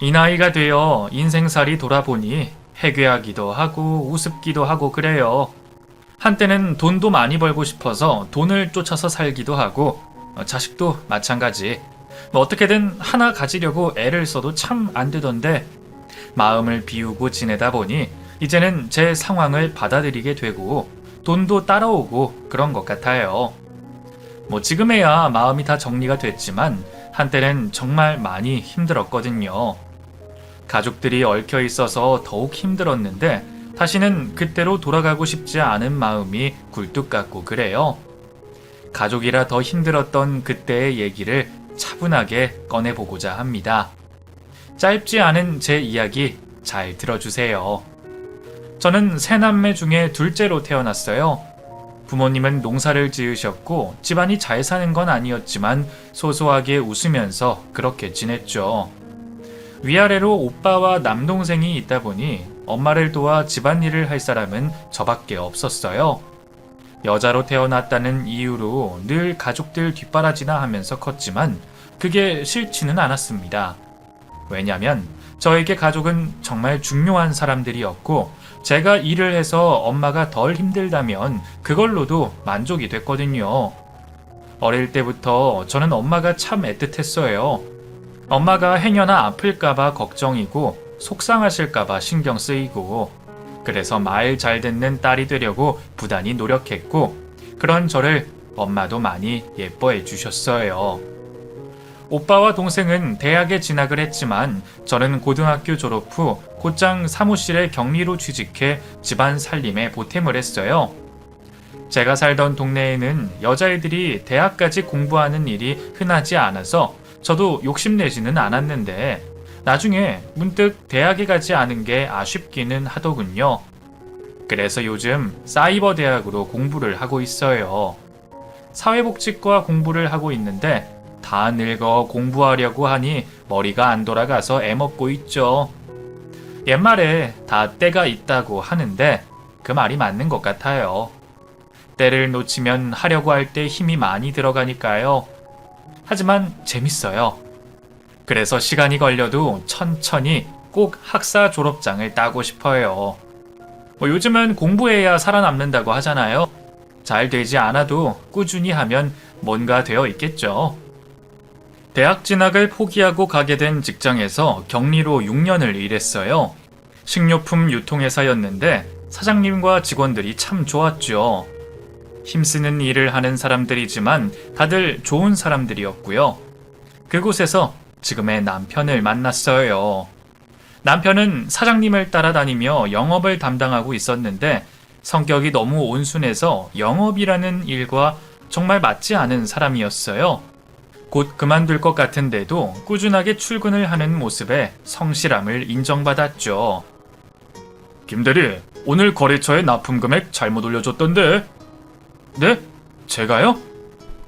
이 나이가 되어 인생살이 돌아보니 해괴하기도 하고 우습기도 하고 그래요. 한때는 돈도 많이 벌고 싶어서 돈을 쫓아서 살기도 하고 자식도 마찬가지. 뭐 어떻게든 하나 가지려고 애를 써도 참 안 되던데 마음을 비우고 지내다 보니 이제는 제 상황을 받아들이게 되고 돈도 따라오고 그런 것 같아요. 뭐 지금에야 마음이 다 정리가 됐지만 한때는 정말 많이 힘들었거든요. 가족들이 얽혀 있어서 더욱 힘들었는데 다시는 그때로 돌아가고 싶지 않은 마음이 굴뚝 같고 그래요. 가족이라 더 힘들었던 그때의 얘기를 차분하게 꺼내보고자 합니다. 짧지 않은 제 이야기 잘 들어주세요. 저는 세 남매 중에 둘째로 태어났어요. 부모님은 농사를 지으셨고 집안이 잘 사는 건 아니었지만 소소하게 웃으면서 그렇게 지냈죠. 위아래로 오빠와 남동생이 있다 보니 엄마를 도와 집안일을 할 사람은 저밖에 없었어요. 여자로 태어났다는 이유로 늘 가족들 뒷바라지나 하면서 컸지만 그게 싫지는 않았습니다. 왜냐면 저에게 가족은 정말 중요한 사람들이었고 제가 일을 해서 엄마가 덜 힘들다면 그걸로도 만족이 됐거든요. 어릴 때부터 저는 엄마가 참 애틋했어요. 엄마가 행여나 아플까봐 걱정이고 속상하실까봐 신경 쓰이고 그래서 말 잘 듣는 딸이 되려고 부단히 노력했고 그런 저를 엄마도 많이 예뻐해 주셨어요. 오빠와 동생은 대학에 진학을 했지만 저는 고등학교 졸업 후 곧장 사무실에 격리로 취직해 집안 살림에 보탬을 했어요. 제가 살던 동네에는 여자애들이 대학까지 공부하는 일이 흔하지 않아서 저도 욕심내지는 않았는데 나중에 문득 대학에 가지 않은 게 아쉽기는 하더군요. 그래서 요즘 사이버 대학으로 공부를 하고 있어요. 사회복지과 공부를 하고 있는데 다 늙어 공부하려고 하니 머리가 안 돌아가서 애먹고 있죠. 옛말에 다 때가 있다고 하는데 그 말이 맞는 것 같아요. 때를 놓치면 하려고 할 때 힘이 많이 들어가니까요. 하지만 재밌어요. 그래서 시간이 걸려도 천천히 꼭 학사 졸업장을 따고 싶어요. 뭐 요즘은 공부해야 살아남는다고 하잖아요. 잘 되지 않아도 꾸준히 하면 뭔가 되어 있겠죠. 대학 진학을 포기하고 가게 된 직장에서 격리로 6년을 일했어요. 식료품 유통회사였는데 사장님과 직원들이 참 좋았죠. 힘쓰는 일을 하는 사람들이지만 다들 좋은 사람들이었고요. 그곳에서 지금의 남편을 만났어요. 남편은 사장님을 따라다니며 영업을 담당하고 있었는데 성격이 너무 온순해서 영업이라는 일과 정말 맞지 않은 사람이었어요. 곧 그만둘 것 같은데도 꾸준하게 출근을 하는 모습에 성실함을 인정받았죠. 김대리, 오늘 거래처에 납품 금액 잘못 올려줬던데? 네? 제가요?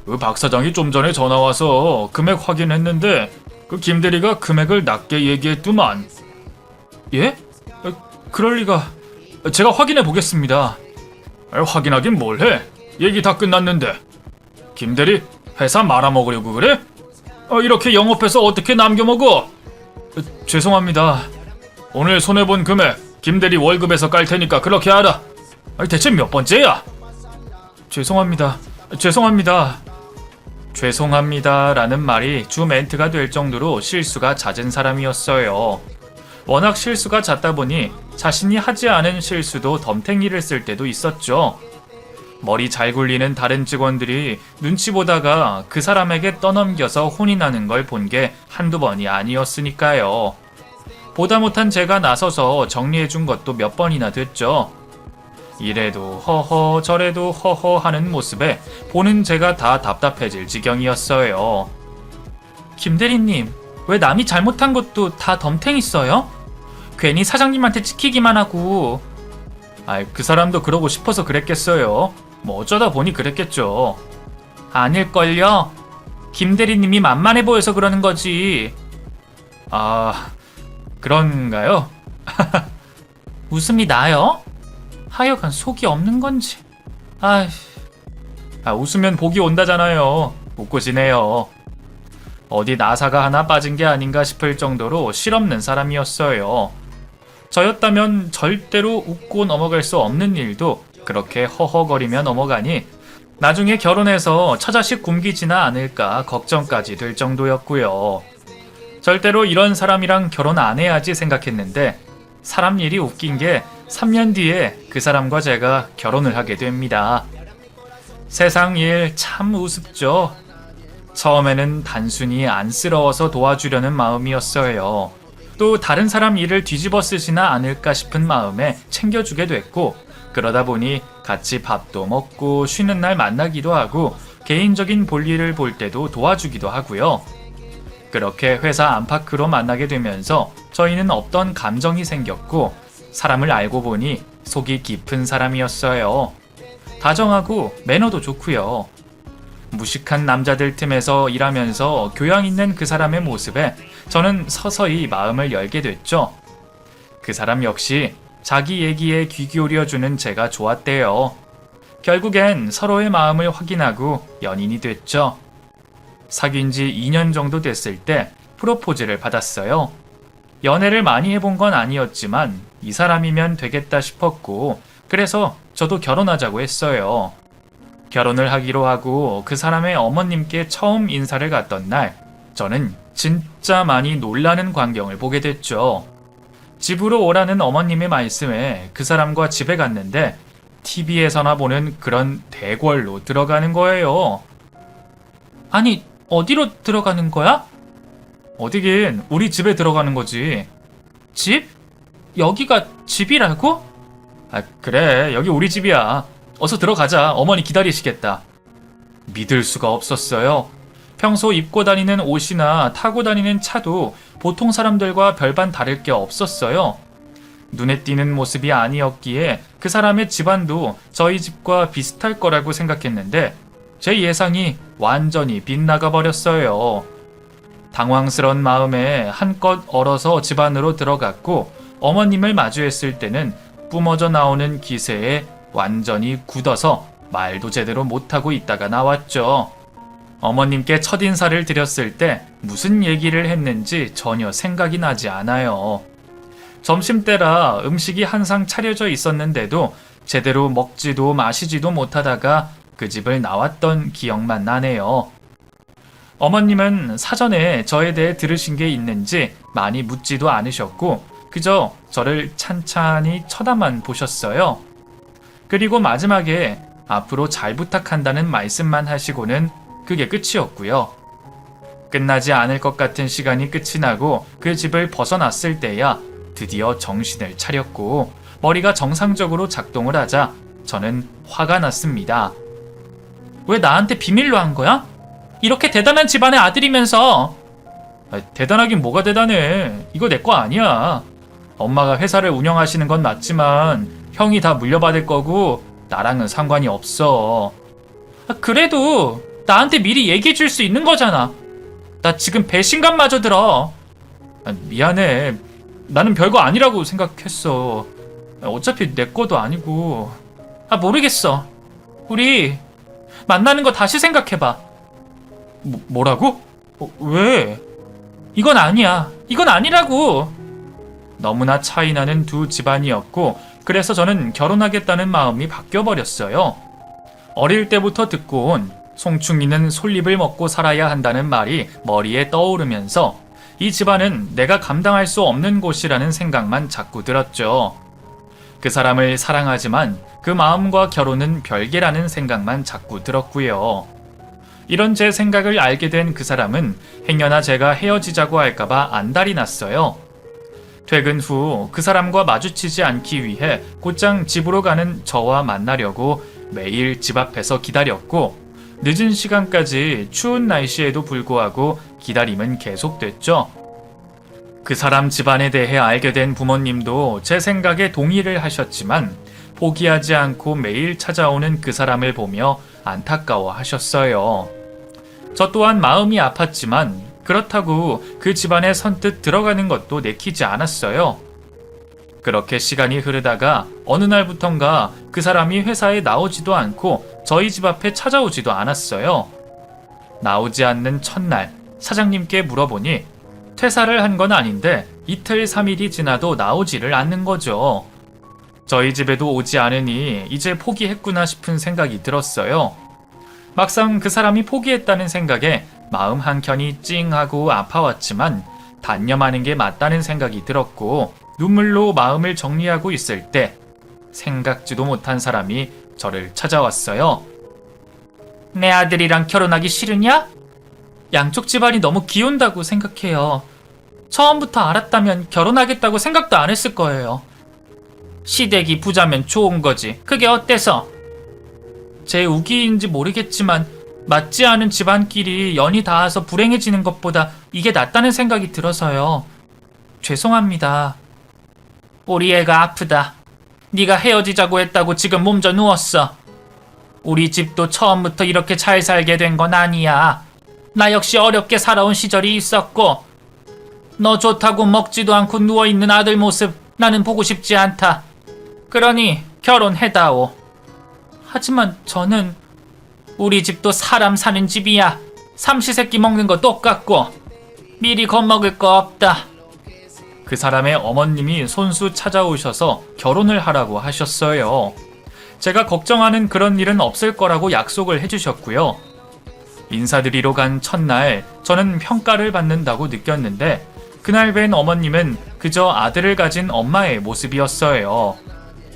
그 박 사장이 좀 전에 전화와서 금액 확인했는데 그 김대리가 금액을 낮게 얘기했더만. 예? 그럴 리가. 제가 확인해 보겠습니다. 확인하긴 뭘 해? 얘기 다 끝났는데. 김대리, 회사 말아먹으려고 그래? 이렇게 영업해서 어떻게 남겨먹어? 죄송합니다. 오늘 손해본 금액 김대리 월급에서 깔 테니까 그렇게 하라. 대체 몇 번째야? 죄송합니다. 죄송합니다라는 말이 주 멘트가 될 정도로 실수가 잦은 사람이었어요. 워낙 실수가 잦다 보니 자신이 하지 않은 실수도 덤탱이를 쓸 때도 있었죠. 머리 잘 굴리는 다른 직원들이 눈치 보다가 그 사람에게 떠넘겨서 혼이 나는 걸 본 게 한두 번이 아니었으니까요. 보다 못한 제가 나서서 정리해준 것도 몇 번이나 됐죠. 이래도 허허 저래도 허허 하는 모습에 보는 제가 다 답답해질 지경이었어요. 김대리님, 왜 남이 잘못한 것도 다 덤탱이 써요? 괜히 사장님한테 찍히기만 하고. 그 사람도 그러고 싶어서 그랬겠어요. 뭐 어쩌다 보니 그랬겠죠. 아닐걸요? 김대리님이 만만해 보여서 그러는 거지. 그런가요? 웃음이 나요? 하여간 속이 없는 건지. 웃으면 복이 온다잖아요. 웃고 지내요. 어디 나사가 하나 빠진 게 아닌가 싶을 정도로 실없는 사람이었어요. 저였다면 절대로 웃고 넘어갈 수 없는 일도 그렇게 허허거리며 넘어가니 나중에 결혼해서 처자식 굶기지나 않을까 걱정까지 될 정도였고요. 절대로 이런 사람이랑 결혼 안 해야지 생각했는데 사람 일이 웃긴 게 3년 뒤에 그 사람과 제가 결혼을 하게 됩니다. 세상 일 참 우습죠. 처음에는 단순히 안쓰러워서 도와주려는 마음이었어요. 또 다른 사람 일을 뒤집어 쓰지나 않을까 싶은 마음에 챙겨주게 됐고, 그러다 보니 같이 밥도 먹고 쉬는 날 만나기도 하고 개인적인 볼일을 볼 때도 도와주기도 하고요. 그렇게 회사 안팎으로 만나게 되면서 저희는 없던 감정이 생겼고, 사람을 알고 보니 속이 깊은 사람이었어요. 다정하고 매너도 좋고요. 무식한 남자들 틈에서 일하면서 교양 있는 그 사람의 모습에 저는 서서히 마음을 열게 됐죠. 그 사람 역시 자기 얘기에 귀 기울여주는 제가 좋았대요. 결국엔 서로의 마음을 확인하고 연인이 됐죠. 사귄 지 2년 정도 됐을 때 프로포즈를 받았어요. 연애를 많이 해본 건 아니었지만 이 사람이면 되겠다 싶었고, 그래서 저도 결혼하자고 했어요. 결혼을 하기로 하고 그 사람의 어머님께 처음 인사를 갔던 날, 저는 진짜 많이 놀라는 광경을 보게 됐죠. 집으로 오라는 어머님의 말씀에 그 사람과 집에 갔는데 TV에서나 보는 그런 대궐로 들어가는 거예요. 아니, 어디로 들어가는 거야? 어디긴 우리 집에 들어가는 거지. 집? 여기가 집이라고? 아, 그래, 여기 우리 집이야. 어서 들어가자. 어머니 기다리시겠다. 믿을 수가 없었어요. 평소 입고 다니는 옷이나 타고 다니는 차도 보통 사람들과 별반 다를 게 없었어요. 눈에 띄는 모습이 아니었기에 그 사람의 집안도 저희 집과 비슷할 거라고 생각했는데 제 예상이 완전히 빗나가 버렸어요. 당황스러운 마음에 한껏 얼어서 집 안으로 들어갔고, 어머님을 마주했을 때는 뿜어져 나오는 기세에 완전히 굳어서 말도 제대로 못하고 있다가 나왔죠. 어머님께 첫인사를 드렸을 때 무슨 얘기를 했는지 전혀 생각이 나지 않아요. 점심때라 음식이 항상 차려져 있었는데도 제대로 먹지도 마시지도 못하다가 그 집을 나왔던 기억만 나네요. 어머님은 사전에 저에 대해 들으신 게 있는지 많이 묻지도 않으셨고 그저 저를 찬찬히 쳐다만 보셨어요. 그리고 마지막에 앞으로 잘 부탁한다는 말씀만 하시고는 그게 끝이었고요. 끝나지 않을 것 같은 시간이 끝이 나고 그 집을 벗어났을 때야 드디어 정신을 차렸고 머리가 정상적으로 작동을 하자 저는 화가 났습니다. 왜 나한테 비밀로 한 거야? 이렇게 대단한 집안의 아들이면서. 대단하긴 뭐가 대단해. 이거 내 거 아니야. 엄마가 회사를 운영하시는 건 맞지만 형이 다 물려받을 거고 나랑은 상관이 없어. 그래도 나한테 미리 얘기해 줄 수 있는 거잖아. 나 지금 배신감마저 들어. 미안해. 나는 별거 아니라고 생각했어. 어차피 내 거도 아니고. 모르겠어. 우리 만나는 거 다시 생각해봐. 뭐라고? 왜? 이건 아니야. 이건 아니라고. 너무나 차이나는 두 집안이었고 그래서 저는 결혼하겠다는 마음이 바뀌어버렸어요. 어릴 때부터 듣고 온 송충이는 솔잎을 먹고 살아야 한다는 말이 머리에 떠오르면서 이 집안은 내가 감당할 수 없는 곳이라는 생각만 자꾸 들었죠. 그 사람을 사랑하지만 그 마음과 결혼은 별개라는 생각만 자꾸 들었고요. 이런 제 생각을 알게 된 그 사람은 행여나 제가 헤어지자고 할까봐 안달이 났어요. 퇴근 후 그 사람과 마주치지 않기 위해 곧장 집으로 가는 저와 만나려고 매일 집 앞에서 기다렸고 늦은 시간까지 추운 날씨에도 불구하고 기다림은 계속됐죠. 그 사람 집안에 대해 알게 된 부모님도 제 생각에 동의를 하셨지만 포기하지 않고 매일 찾아오는 그 사람을 보며 안타까워 하셨어요. 저 또한 마음이 아팠지만 그렇다고 그 집안에 선뜻 들어가는 것도 내키지 않았어요. 그렇게 시간이 흐르다가 어느 날부턴가 그 사람이 회사에 나오지도 않고 저희 집 앞에 찾아오지도 않았어요. 나오지 않는 첫날 사장님께 물어보니 퇴사를 한 건 아닌데 이틀 3일이 지나도 나오지를 않는 거죠. 저희 집에도 오지 않으니 이제 포기했구나 싶은 생각이 들었어요. 막상 그 사람이 포기했다는 생각에 마음 한켠이 찡하고 아파왔지만 단념하는 게 맞다는 생각이 들었고 눈물로 마음을 정리하고 있을 때 생각지도 못한 사람이 저를 찾아왔어요. 내 아들이랑 결혼하기 싫으냐? 양쪽 집안이 너무 기운다고 생각해요. 처음부터 알았다면 결혼하겠다고 생각도 안 했을 거예요. 시댁이 부자면 좋은 거지. 그게 어때서? 제 우기인지 모르겠지만 맞지 않은 집안끼리 연이 닿아서 불행해지는 것보다 이게 낫다는 생각이 들어서요. 죄송합니다. 우리 애가 아프다. 네가 헤어지자고 했다고 지금 몸져 누웠어. 우리 집도 처음부터 이렇게 잘 살게 된 건 아니야. 나 역시 어렵게 살아온 시절이 있었고 너 좋다고 먹지도 않고 누워있는 아들 모습 나는 보고 싶지 않다. 그러니 결혼해다오. 하지만 저는 우리 집도 사람 사는 집이야. 삼시세끼 먹는 거 똑같고 미리 겁먹을 거 없다. 그 사람의 어머님이 손수 찾아오셔서 결혼을 하라고 하셨어요. 제가 걱정하는 그런 일은 없을 거라고 약속을 해주셨고요. 인사드리러 간 첫날 저는 평가를 받는다고 느꼈는데 그날 뵌 어머님은 그저 아들을 가진 엄마의 모습이었어요.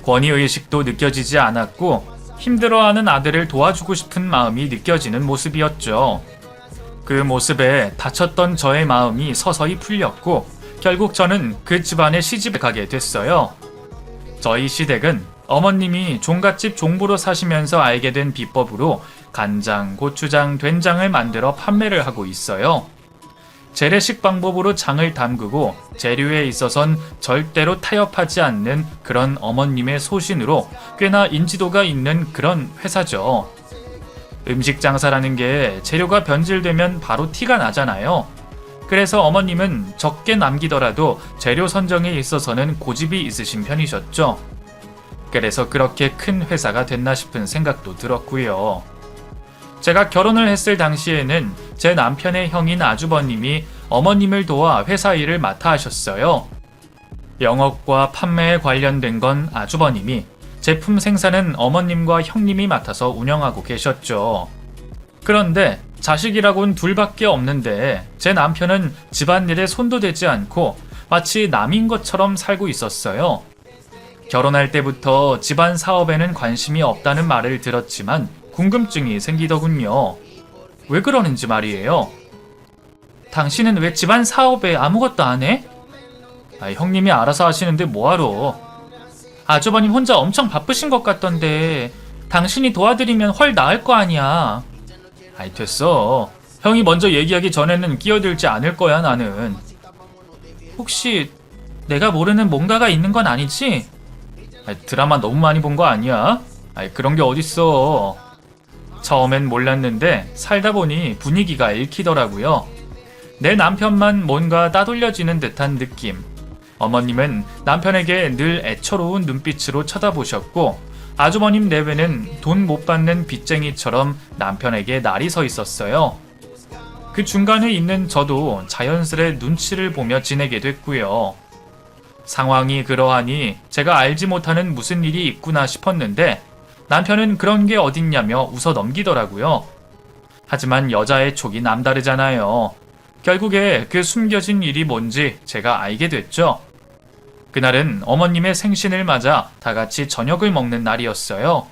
권위의식도 느껴지지 않았고 힘들어하는 아들을 도와주고 싶은 마음이 느껴지는 모습이었죠. 그 모습에 다쳤던 저의 마음이 서서히 풀렸고 결국 저는 그 집안에 시집을 가게 됐어요. 저희 시댁은 어머님이 종갓집 종부로 사시면서 알게 된 비법으로 간장, 고추장, 된장을 만들어 판매를 하고 있어요. 재래식 방법으로 장을 담그고 재료에 있어선 절대로 타협하지 않는 그런 어머님의 소신으로 꽤나 인지도가 있는 그런 회사죠. 음식 장사라는 게 재료가 변질되면 바로 티가 나잖아요. 그래서 어머님은 적게 남기더라도 재료 선정에 있어서는 고집이 있으신 편이셨죠. 그래서 그렇게 큰 회사가 됐나 싶은 생각도 들었고요. 제가 결혼을 했을 당시에는 제 남편의 형인 아주버님이 어머님을 도와 회사 일을 맡아 하셨어요. 영업과 판매에 관련된 건 아주버님이, 제품 생산은 어머님과 형님이 맡아서 운영하고 계셨죠. 그런데 자식이라곤 둘밖에 없는데 제 남편은 집안일에 손도 대지 않고 마치 남인 것처럼 살고 있었어요. 결혼할 때부터 집안 사업에는 관심이 없다는 말을 들었지만 궁금증이 생기더군요. 왜 그러는지 말이에요. 당신은 왜 집안 사업에 아무것도 안 해? 형님이 알아서 하시는데 뭐하러. 아주버님 혼자 엄청 바쁘신 것 같던데 당신이 도와드리면 헐 나을 거 아니야. 됐어. 형이 먼저 얘기하기 전에는 끼어들지 않을 거야 나는. 혹시 내가 모르는 뭔가가 있는 건 아니지? 드라마 너무 많이 본 거 아니야? 그런 게 어딨어. 처음엔 몰랐는데 살다 보니 분위기가 읽히더라고요. 내 남편만 뭔가 따돌려지는 듯한 느낌. 어머님은 남편에게 늘 애처로운 눈빛으로 쳐다보셨고 아주버님 내외는 돈 못 받는 빚쟁이처럼 남편에게 날이 서 있었어요. 그 중간에 있는 저도 자연스레 눈치를 보며 지내게 됐고요. 상황이 그러하니 제가 알지 못하는 무슨 일이 있구나 싶었는데 남편은 그런 게 어딨냐며 웃어 넘기더라고요. 하지만 여자의 촉이 남다르잖아요. 결국에 그 숨겨진 일이 뭔지 제가 알게 됐죠. 그날은 어머님의 생신을 맞아 다 같이 저녁을 먹는 날이었어요.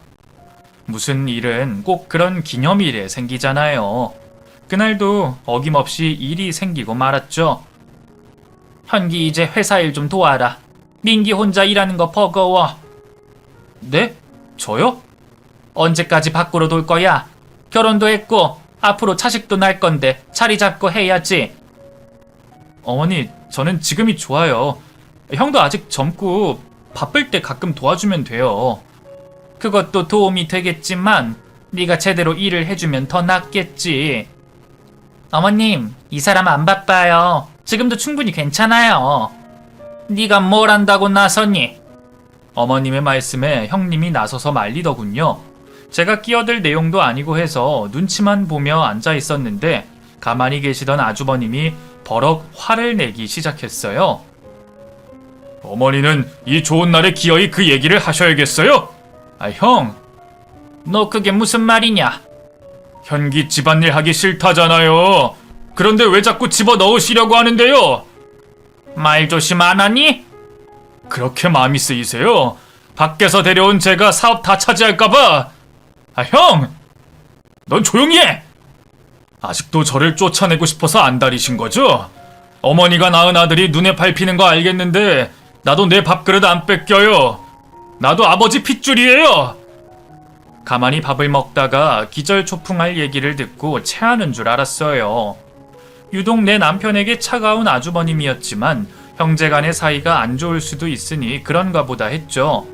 무슨 일은 꼭 그런 기념일에 생기잖아요. 그날도 어김없이 일이 생기고 말았죠. 현기 이제 회사 일 좀 도와라. 민기 혼자 일하는 거 버거워. 네? 저요? 언제까지 밖으로 돌 거야? 결혼도 했고 앞으로 자식도 날 건데 자리 잡고 해야지. 어머니, 저는 지금이 좋아요. 형도 아직 젊고 바쁠 때 가끔 도와주면 돼요. 그것도 도움이 되겠지만 네가 제대로 일을 해주면 더 낫겠지. 어머님, 이 사람 안 바빠요. 지금도 충분히 괜찮아요. 네가 뭘 안다고 나서니? 어머님의 말씀에 형님이 나서서 말리더군요. 제가 끼어들 내용도 아니고 해서 눈치만 보며 앉아 있었는데 가만히 계시던 아주버님이 버럭 화를 내기 시작했어요. 어머니는 이 좋은 날에 기어이 그 얘기를 하셔야겠어요? 형, 너 그게 무슨 말이냐? 현기 집안일 하기 싫다잖아요. 그런데 왜 자꾸 집어넣으시려고 하는데요? 말 조심 안 하니? 그렇게 마음이 쓰이세요? 밖에서 데려온 제가 사업 다 차지할까봐. 형! 넌 조용히 해! 아직도 저를 쫓아내고 싶어서 안달이신 거죠? 어머니가 낳은 아들이 눈에 밟히는 거 알겠는데 나도 내 밥그릇 안 뺏겨요. 나도 아버지 핏줄이에요. 가만히 밥을 먹다가 기절초풍할 얘기를 듣고 체하는 줄 알았어요. 유독 내 남편에게 차가운 아주버님이었지만 형제간의 사이가 안 좋을 수도 있으니 그런가 보다 했죠.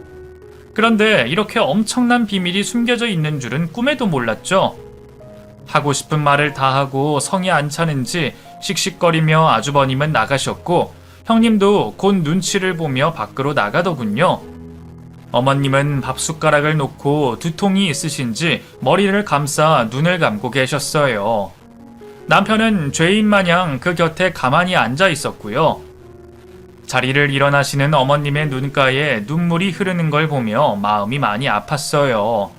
그런데 이렇게 엄청난 비밀이 숨겨져 있는 줄은 꿈에도 몰랐죠. 하고 싶은 말을 다 하고 성이 안 차는지 씩씩거리며 아주버님은 나가셨고 형님도 곧 눈치를 보며 밖으로 나가더군요. 어머님은 밥숟가락을 놓고 두통이 있으신지 머리를 감싸 눈을 감고 계셨어요. 남편은 죄인 마냥 그 곁에 가만히 앉아 있었고요. 자리를 일어나시는 어머님의 눈가에 눈물이 흐르는 걸 보며 마음이 많이 아팠어요.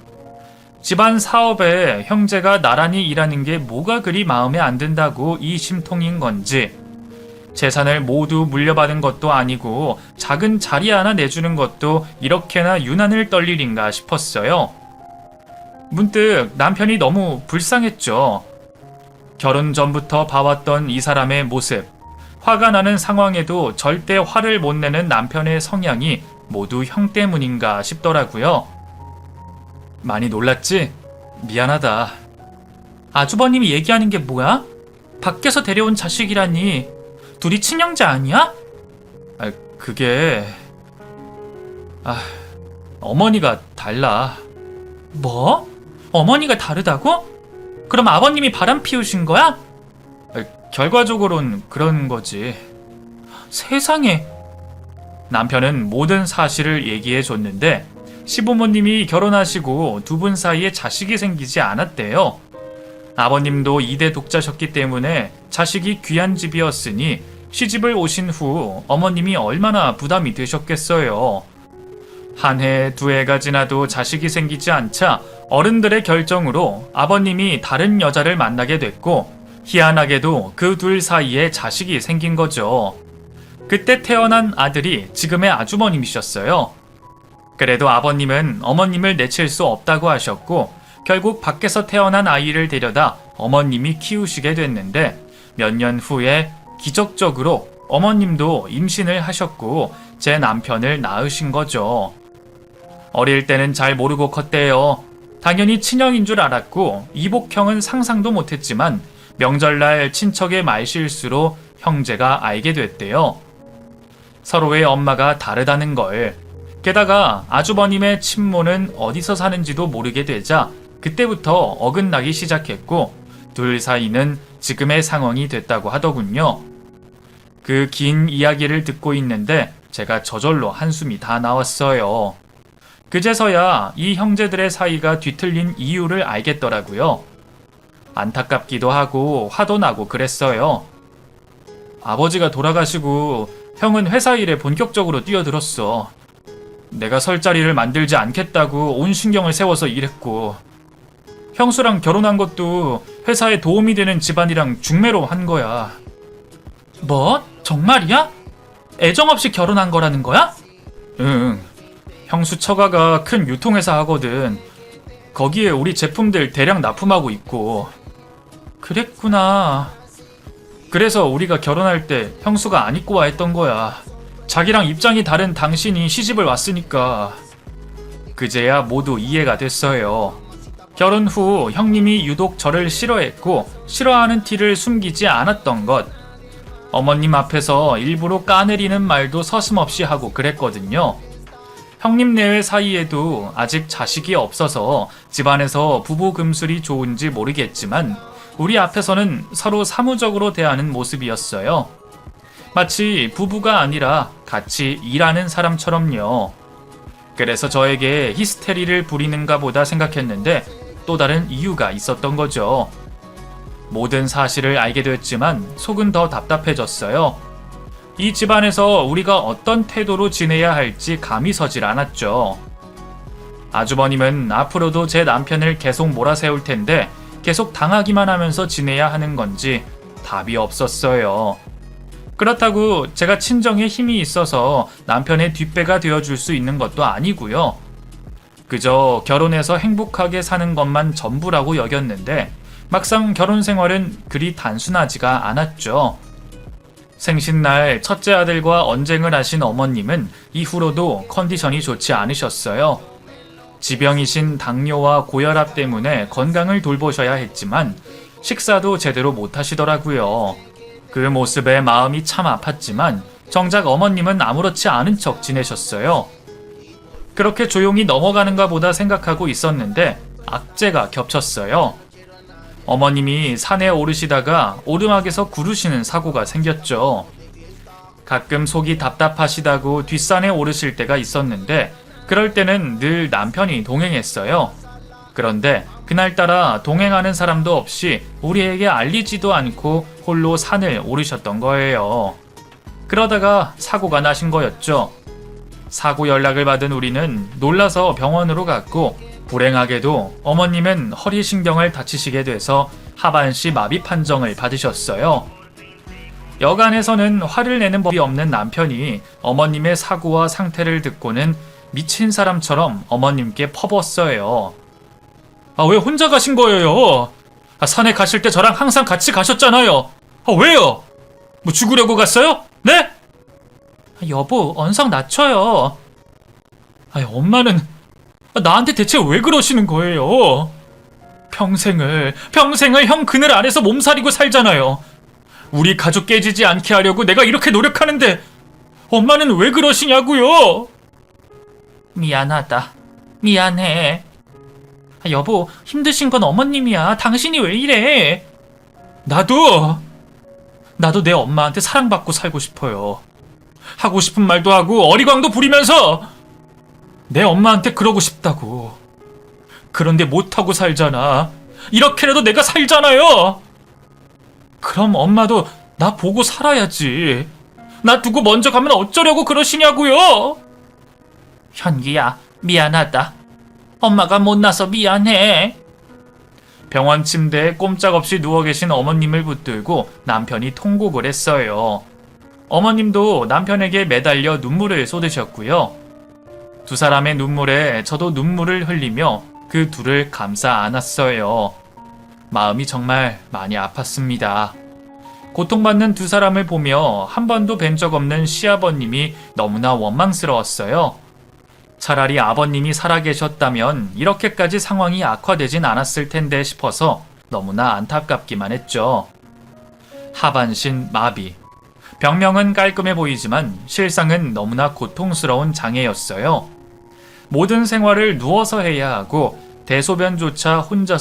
집안 사업에 형제가 나란히 일하는 게 뭐가 그리 마음에 안 든다고 이 심통인 건지, 재산을 모두 물려받은 것도 아니고 작은 자리 하나 내주는 것도 이렇게나 유난을 떨 일인가 싶었어요. 문득 남편이 너무 불쌍했죠. 결혼 전부터 봐왔던 이 사람의 모습, 화가 나는 상황에도 절대 화를 못 내는 남편의 성향이 모두 형 때문인가 싶더라고요. 많이 놀랐지? 미안하다. 아주버님이 얘기하는 게 뭐야? 밖에서 데려온 자식이라니. 둘이 친형제 아니야? 그게... 어머니가 달라. 뭐? 어머니가 다르다고? 그럼 아버님이 바람 피우신 거야? 결과적으론 그런 거지. 세상에. 남편은 모든 사실을 얘기해 줬는데 시부모님이 결혼하시고 두 분 사이에 자식이 생기지 않았대요. 아버님도 2대 독자셨기 때문에 자식이 귀한 집이었으니 시집을 오신 후 어머님이 얼마나 부담이 되셨겠어요. 한 해, 두 해가 지나도 자식이 생기지 않자 어른들의 결정으로 아버님이 다른 여자를 만나게 됐고 희한하게도 그 둘 사이에 자식이 생긴 거죠. 그때 태어난 아들이 지금의 아주버님이셨어요. 그래도 아버님은 어머님을 내칠 수 없다고 하셨고 결국 밖에서 태어난 아이를 데려다 어머님이 키우시게 됐는데 몇 년 후에 기적적으로 어머님도 임신을 하셨고 제 남편을 낳으신 거죠. 어릴 때는 잘 모르고 컸대요. 당연히 친형인 줄 알았고 이복형은 상상도 못했지만 명절날 친척의 말실수로 형제가 알게 됐대요. 서로의 엄마가 다르다는 걸. 게다가 아주버님의 친모는 어디서 사는지도 모르게 되자 그때부터 어긋나기 시작했고 둘 사이는 지금의 상황이 됐다고 하더군요. 그 긴 이야기를 듣고 있는데 제가 저절로 한숨이 다 나왔어요. 그제서야 이 형제들의 사이가 뒤틀린 이유를 알겠더라고요. 안타깝기도 하고 화도 나고 그랬어요. 아버지가 돌아가시고 형은 회사 일에 본격적으로 뛰어들었어. 내가 설 자리를 만들지 않겠다고 온 신경을 세워서 일했고 형수랑 결혼한 것도 회사에 도움이 되는 집안이랑 중매로 한 거야. 뭐? 정말이야? 애정 없이 결혼한 거라는 거야? 응. 형수 처가가 큰 유통회사 하거든. 거기에 우리 제품들 대량 납품하고 있고. 그랬구나. 그래서 우리가 결혼할 때 형수가 안 입고 와 했던 거야. 자기랑 입장이 다른 당신이 시집을 왔으니까. 그제야 모두 이해가 됐어요. 결혼 후 형님이 유독 저를 싫어했고 싫어하는 티를 숨기지 않았던 것. 어머님 앞에서 일부러 까내리는 말도 서슴없이 하고 그랬거든요. 형님 내외 사이에도 아직 자식이 없어서 집안에서 부부 금술이 좋은지 모르겠지만 우리 앞에서는 서로 사무적으로 대하는 모습이었어요. 마치 부부가 아니라 같이 일하는 사람처럼요. 그래서 저에게 히스테리를 부리는가 보다 생각했는데 또 다른 이유가 있었던 거죠. 모든 사실을 알게 됐지만 속은 더 답답해졌어요. 이 집안에서 우리가 어떤 태도로 지내야 할지 감이 서질 않았죠. 아주버님은 앞으로도 제 남편을 계속 몰아세울 텐데 계속 당하기만 하면서 지내야 하는 건지 답이 없었어요. 그렇다고 제가 친정에 힘이 있어서 남편의 뒷배가 되어줄 수 있는 것도 아니고요. 그저 결혼해서 행복하게 사는 것만 전부라고 여겼는데 막상 결혼 생활은 그리 단순하지가 않았죠. 생신날 첫째 아들과 언쟁을 하신 어머님은 이후로도 컨디션이 좋지 않으셨어요. 지병이신 당뇨와 고혈압 때문에 건강을 돌보셔야 했지만 식사도 제대로 못 하시더라고요. 그 모습에 마음이 참 아팠지만 정작 어머님은 아무렇지 않은 척 지내셨어요. 그렇게 조용히 넘어가는가 보다 생각하고 있었는데 악재가 겹쳤어요. 어머님이 산에 오르시다가 오르막에서 구르시는 사고가 생겼죠. 가끔 속이 답답하시다고 뒷산에 오르실 때가 있었는데 그럴 때는 늘 남편이 동행했어요. 그런데 그날따라 동행하는 사람도 없이 우리에게 알리지도 않고 홀로 산을 오르셨던 거예요. 그러다가 사고가 나신 거였죠. 사고 연락을 받은 우리는 놀라서 병원으로 갔고 불행하게도 어머님은 허리신경을 다치시게 돼서 하반신 마비 판정을 받으셨어요. 여간에서는 화를 내는 법이 없는 남편이 어머님의 사고와 상태를 듣고는 미친 사람처럼 어머님께 퍼붓어요. 왜 혼자 가신 거예요? 산에 가실 때 저랑 항상 같이 가셨잖아요. 왜요? 뭐 죽으려고 갔어요? 네? 여보, 언성 낮춰요. 엄마는 나한테 대체 왜 그러시는 거예요? 평생을 형 그늘 아래서 몸살이고 살잖아요. 우리 가족 깨지지 않게 하려고 내가 이렇게 노력하는데 엄마는 왜 그러시냐고요? 미안하다. 미안해. 여보, 힘드신 건 어머님이야. 당신이 왜 이래? 나도 내 엄마한테 사랑받고 살고 싶어요. 하고 싶은 말도 하고 어리광도 부리면서 내 엄마한테 그러고 싶다고. 그런데 못하고 살잖아. 이렇게라도 내가 살잖아요. 그럼 엄마도 나 보고 살아야지. 나 두고 먼저 가면 어쩌려고 그러시냐고요? 현기야, 미안하다. 엄마가 못나서 미안해. 병원 침대에 꼼짝없이 누워 계신 어머님을 붙들고 남편이 통곡을 했어요. 어머님도 남편에게 매달려 눈물을 쏟으셨고요. 두 사람의 눈물에 저도 눈물을 흘리며 그 둘을 감싸 안았어요. 마음이 정말 많이 아팠습니다. 고통받는 두 사람을 보며 한 번도 뵌 적 없는 시아버님이 너무나 원망스러웠어요. 차라리 아버님이 살아계셨다면 이렇게까지 상황이 악화되진 않았을 텐데 싶어서 너무나 안타깝기만 했죠. 하반신 마비. 병명은 깔끔해 보이지만 실상은 너무나 고통스러운 장애였어요. 모든 생활을 누워서 해야 하고 대소변조차 혼자서